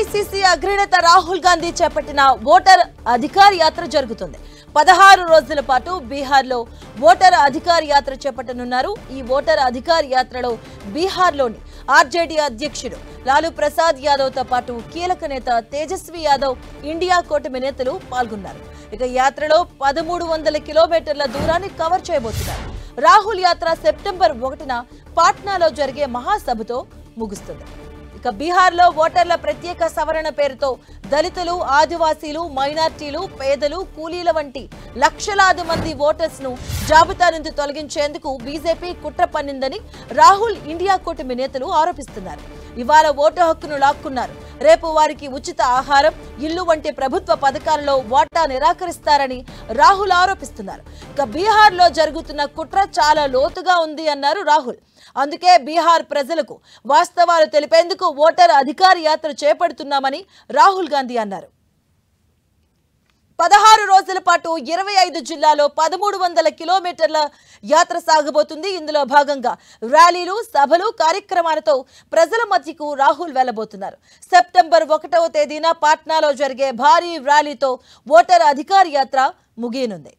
AICC అగ్రనేత రాహుల్ గాంధీ చేపట్టిన voter అధికార యాత్ర జరుగుతుంది. 16 రోజుల పాటు బీహార్లో ఓటర్ అధికార యాత్ర చేపట్టనున్నారు. ఈ ఓటర్ అధికార యాత్రలో బీహార్లోని ఆర్జేడీ అధ్యక్షుడు లాలూ ప్రసాద్ యాదవ్ తో పాటు కీలక నేత తేజస్వి యాదవ్, ఇండియా కూటమి నేతలు పాల్గొన్నారు. ఇక యాత్రలో 1300 కిలోమీటర్ల దూరాన్ని కవర్ చేయబోతున్నారు. రాహుల్ యాత్ర సెప్టెంబర్ 1న పాట్నాలో జరిగే మహాసభతో ముగుస్తుంది. ఇక బీహార్లో ఓటర్ల ప్రత్యేక సవరణ పేరుతో దళితులు, ఆదివాసీలు, మైనార్టీలు, పేదలు, కూలీల వంటి లక్షలాది మంది ఓటర్స్ ను జాబితా నుంచి తొలగించేందుకు బీజేపీ కుట్ర పన్నిందని రాహుల్, ఇండియా కూటమి నేతలు ఆరోపిస్తున్నారు. ఇవాళ ఓటు హక్కును లాక్కున్నారు. రేపు వారికి ఉచిత ఆహారం, ఇల్లు వంటి ప్రభుత్వ పథకాలలో వాటా నిరాకరిస్తారని రాహుల్ ఆరోపిస్తున్నారు. ఇక బీహార్లో జరుగుతున్న కుట్ర చాలా లోతుగా ఉంది అన్నారు రాహుల్. అందుకే బీహార్ ప్రజలకు వాస్తవాలు తెలిపేందుకు ఓటర్ అధికార యాత్ర చేపడుతున్నామని రాహుల్ గాంధీ అన్నారు. 16 రోజుల పాటు 25 జిల్లాలో 1300 కిలోమీటర్ల యాత్ర సాగబోతుంది. ఇందులో భాగంగా ర్యాలీలు, సభలు, కార్యక్రమాలతో ప్రజల మధ్యకు రాహుల్ వెళ్లబోతున్నారు. సెప్టెంబర్ 1వ తేదీన పాట్నాలో జరిగే భారీ ర్యాలీతో ఓటర్ అధికార యాత్ర ముగియనుంది.